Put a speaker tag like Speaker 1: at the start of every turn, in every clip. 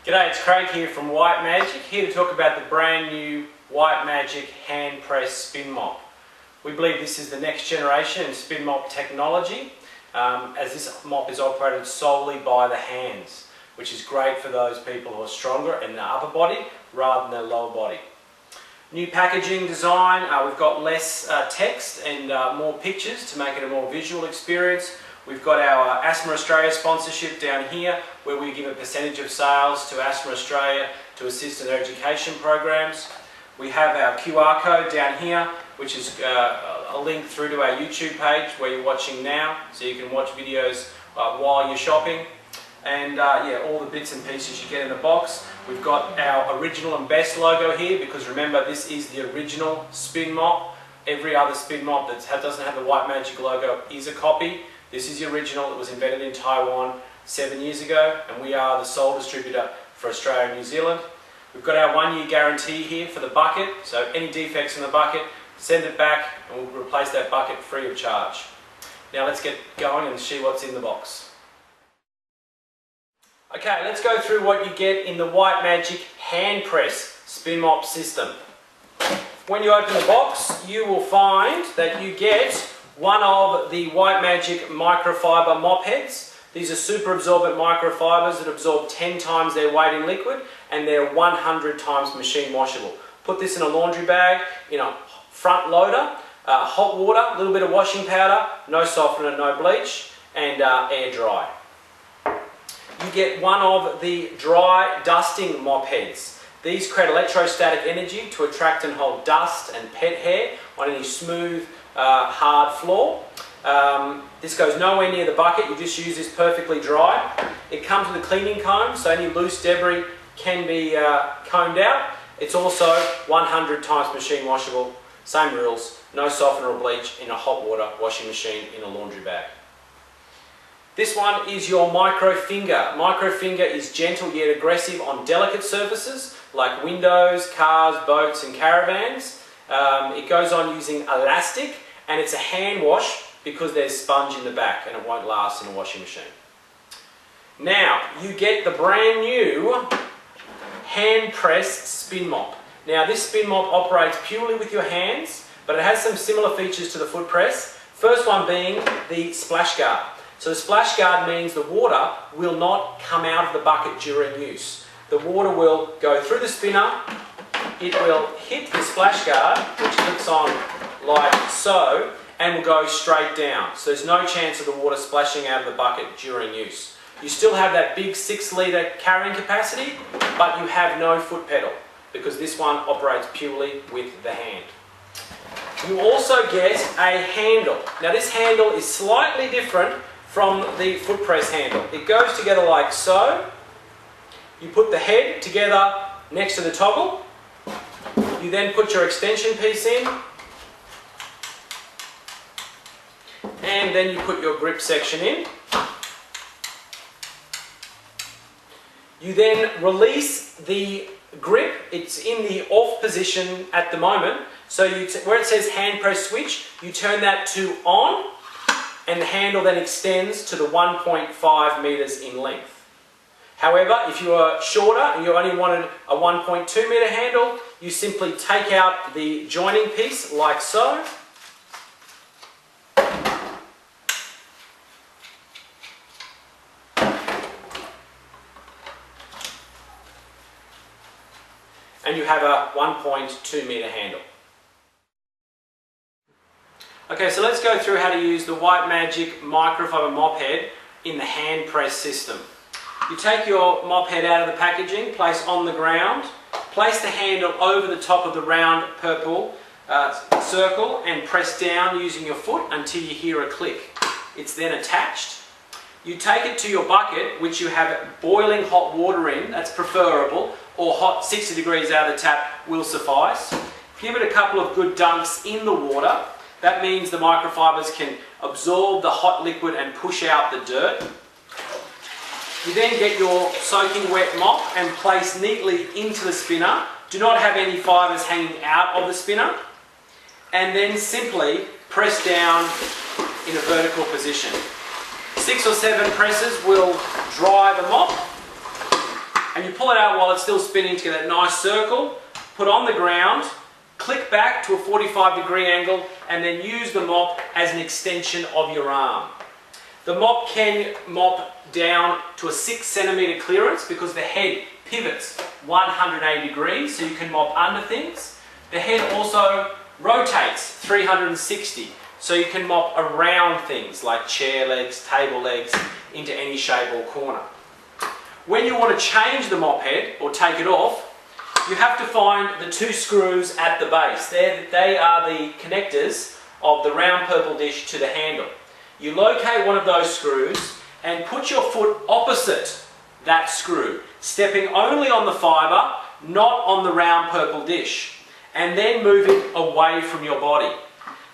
Speaker 1: G'day, it's Craig here from White Magic, here to talk about the brand new White Magic hand press spin mop. We believe this is the next generation in spin mop technology, as this mop is operated solely by the hands, which is great for those people who are stronger in their upper body rather than their lower body. New packaging design, we've got less text and more pictures to make it a more visual experience. We've got our Asthma Australia sponsorship down here, where we give a percentage of sales to Asthma Australia to assist in their education programs. We have our QR code down here, which is a link through to our YouTube page where you're watching now, so you can watch videos while you're shopping. And yeah, all the bits and pieces you get in the box. We've got our original and best logo here, because remember, this is the original spin mop. Every other spin mop that doesn't have the White Magic logo is a copy. This is the original. It was invented in Taiwan 7 years ago, and we are the sole distributor for Australia and New Zealand. We've got our 1-year guarantee here for the bucket, so any defects in the bucket, send it back and we'll replace that bucket free of charge. Now let's get going and see what's in the box. Okay, let's go through what you get in the White Magic hand press spin mop system. When you open the box, you will find that you get one of the White Magic microfiber mop heads. These are super absorbent microfibers that absorb 10 times their weight in liquid, and they're 100 times machine washable. Put this in a laundry bag, in a front loader, hot water, a little bit of washing powder, no softener, no bleach, and air dry. You get one of the dry dusting mop heads. These create electrostatic energy to attract and hold dust and pet hair on any smooth, hard floor. This goes nowhere near the bucket, you just use this perfectly dry. It comes with a cleaning comb, so any loose debris can be combed out. It's also 100 times machine washable, same rules, no softener or bleach in a hot water washing machine in a laundry bag. This one is your Microfiber. Microfiber is gentle yet aggressive on delicate surfaces like windows, cars, boats and caravans. It goes on using elastic, and it's a hand wash because there's sponge in the back and it won't last in a washing machine. Now you get the brand new hand press spin mop. Now this spin mop operates purely with your hands, but it has some similar features to the foot press. First one being the splash guard. So the splash guard means the water will not come out of the bucket during use. The water will go through the spinner, it will hit the splash guard, which clicks on like so, and will go straight down. So there's no chance of the water splashing out of the bucket during use. You still have that big 6-litre carrying capacity, but you have no foot pedal, because this one operates purely with the hand. You also get a handle. Now this handle is slightly different from the foot press handle. It goes together like so. You put the head together next to the toggle. You then put your extension piece in, and then you put your grip section in. You then release the grip. It's in the off position at the moment. So where it says hand press switch, you turn that to on, and the handle then extends to the 1.5 meters in length. However, if you are shorter and you only wanted a 1.2 meter handle, you simply take out the joining piece like so. And you have a 1.2 meter handle. Okay, so let's go through how to use the White Magic microfiber mop head in the hand press system. You take your mop head out of the packaging, place on the ground, place the handle over the top of the round purple circle and press down using your foot until you hear a click. It's then attached. You take it to your bucket, which you have boiling hot water in, that's preferable, or hot 60 degrees out of the tap will suffice. Give it a couple of good dunks in the water. That means the microfibers can absorb the hot liquid and push out the dirt. You then get your soaking wet mop and place neatly into the spinner. Do not have any fibers hanging out of the spinner. And then simply press down in a vertical position. 6 or 7 presses will dry the mop. and you pull it out while it's still spinning to get that nice circle, put on the ground, click back to a 45-degree angle, and then use the mop as an extension of your arm. The mop can mop down to a 6 centimetre clearance because the head pivots 180 degrees, so you can mop under things. The head also rotates 360, so you can mop around things like chair legs, table legs, into any shape or corner. When you want to change the mop head or take it off, you have to find the 2 screws at the base. They are the connectors of the round purple dish to the handle. You locate one of those screws and put your foot opposite that screw, stepping only on the fibre, not on the round purple dish, and then moving away from your body.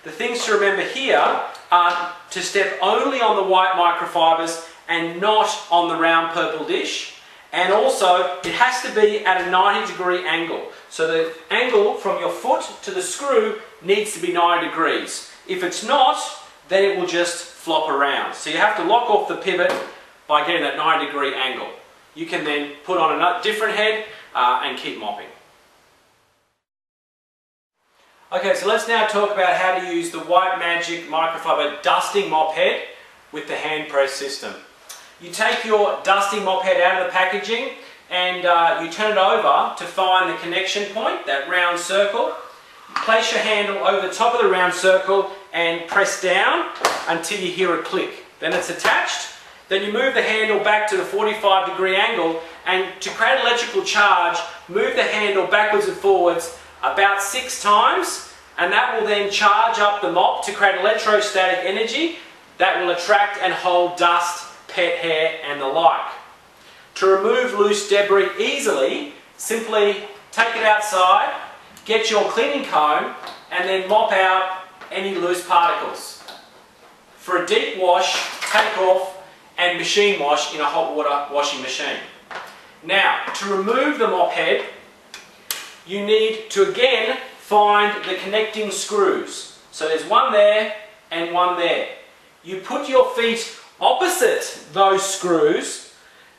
Speaker 1: The things to remember here are to step only on the white microfibers and not on the round purple dish. And also, it has to be at a 90-degree angle. So the angle from your foot to the screw needs to be 90 degrees. If it's not, then it will just flop around. So you have to lock off the pivot by getting that 90-degree angle. You can then put on a different head and keep mopping. Okay, so let's now talk about how to use the White Magic Microfiber dusting mop head with the hand press system. You take your dusting mop head out of the packaging and you turn it over to find the connection point, that round circle. Place your handle over the top of the round circle and press down until you hear a click. Then it's attached. Then you move the handle back to the 45-degree angle, and to create electrical charge, move the handle backwards and forwards about 6 times, and that will then charge up the mop to create electrostatic energy that will attract and hold dust, pet hair and the like. To remove loose debris easily, simply take it outside, get your cleaning comb and then mop out any loose particles. For a deep wash, take off and machine wash in a hot water washing machine. Now, to remove the mop head, you need to again find the connecting screws. So there's one there and one there. You put your feet opposite those screws,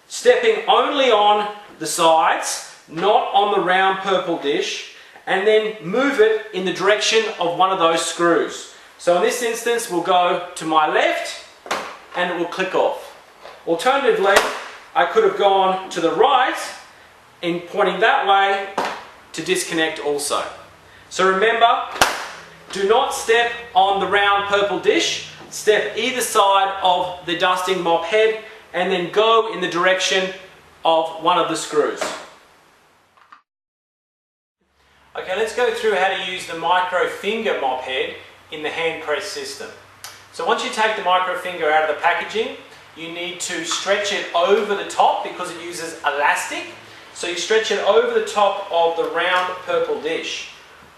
Speaker 1: stepping only on the sides, not on the round purple dish, and then move it in the direction of one of those screws. So in this instance, we'll go to my left and it will click off. Alternatively, I could have gone to the right in pointing that way to disconnect also. So remember, do not step on the round purple dish. Step either side of the dusting mop head and then go in the direction of one of the screws. Okay, let's go through how to use the microfiber mop head in the hand press system. So once you take the microfiber out of the packaging, you need to stretch it over the top because it uses elastic. So you stretch it over the top of the round purple dish.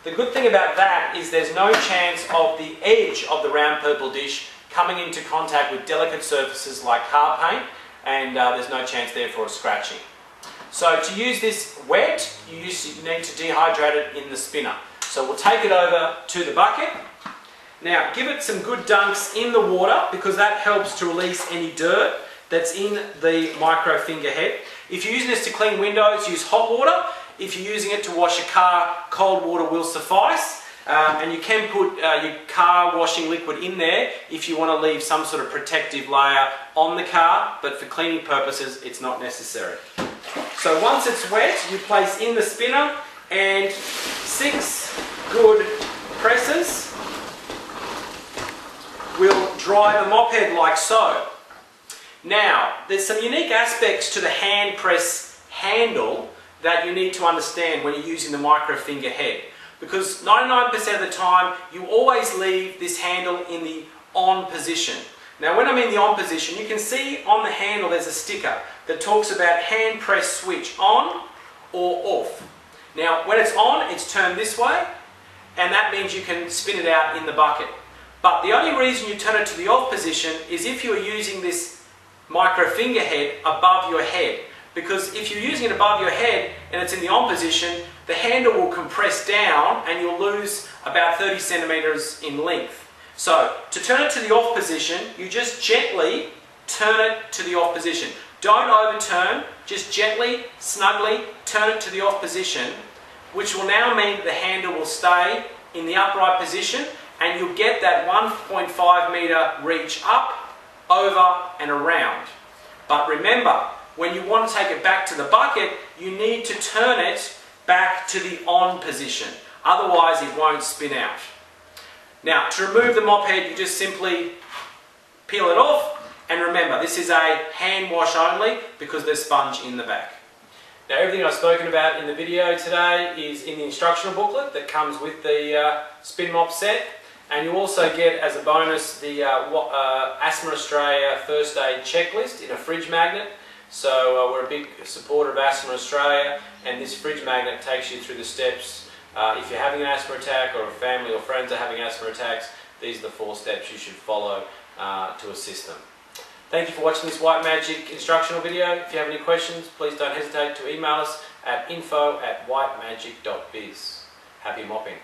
Speaker 1: The good thing about that is there's no chance of the edge of the round purple dish coming into contact with delicate surfaces like car paint, and there's no chance there for a scratching. So to use this wet, you need to dehydrate it in the spinner. So we'll take it over to the bucket. Now give it some good dunks in the water because that helps to release any dirt that's in the microfiber head. If you're using this to clean windows, use hot water. If you're using it to wash a car, cold water will suffice. And you can put your car washing liquid in there if you want to leave some sort of protective layer on the car, but for cleaning purposes it's not necessary. So once it's wet, you place in the spinner and 6 good presses will dry the mop head like so. Now, there's some unique aspects to the hand press handle that you need to understand when you're using the microfiber head. Because 99% of the time, you always leave this handle in the on position. Now when I mean the on position, you can see on the handle there's a sticker that talks about hand press switch on or off. Now when it's on, it's turned this way, and that means you can spin it out in the bucket. But the only reason you turn it to the off position is if you're using this microfiber head above your head. Because if you're using it above your head and it's in the on position, the handle will compress down and you'll lose about 30 centimeters in length. So to turn it to the off position, you just gently turn it to the off position. Don't overturn, just gently, snugly turn it to the off position, which will now mean that the handle will stay in the upright position and you'll get that 1.5 metre reach up, over and around. But remember, when you want to take it back to the bucket, you need to turn it back to the on position. Otherwise it won't spin out. Now, to remove the mop head, you just simply peel it off. And remember, this is a hand wash only because there's sponge in the back. Now, everything I've spoken about in the video today is in the instructional booklet that comes with the spin mop set. And you also get, as a bonus, the Asthma Australia First Aid Checklist in a fridge magnet. So we're a big supporter of Asthma Australia, and this fridge magnet takes you through the steps. If you're having an asthma attack or a family or friends are having asthma attacks, these are the 4 steps you should follow to assist them. Thank you for watching this White Magic instructional video. If you have any questions, please don't hesitate to email us at info@whitemagic.biz. Happy mopping.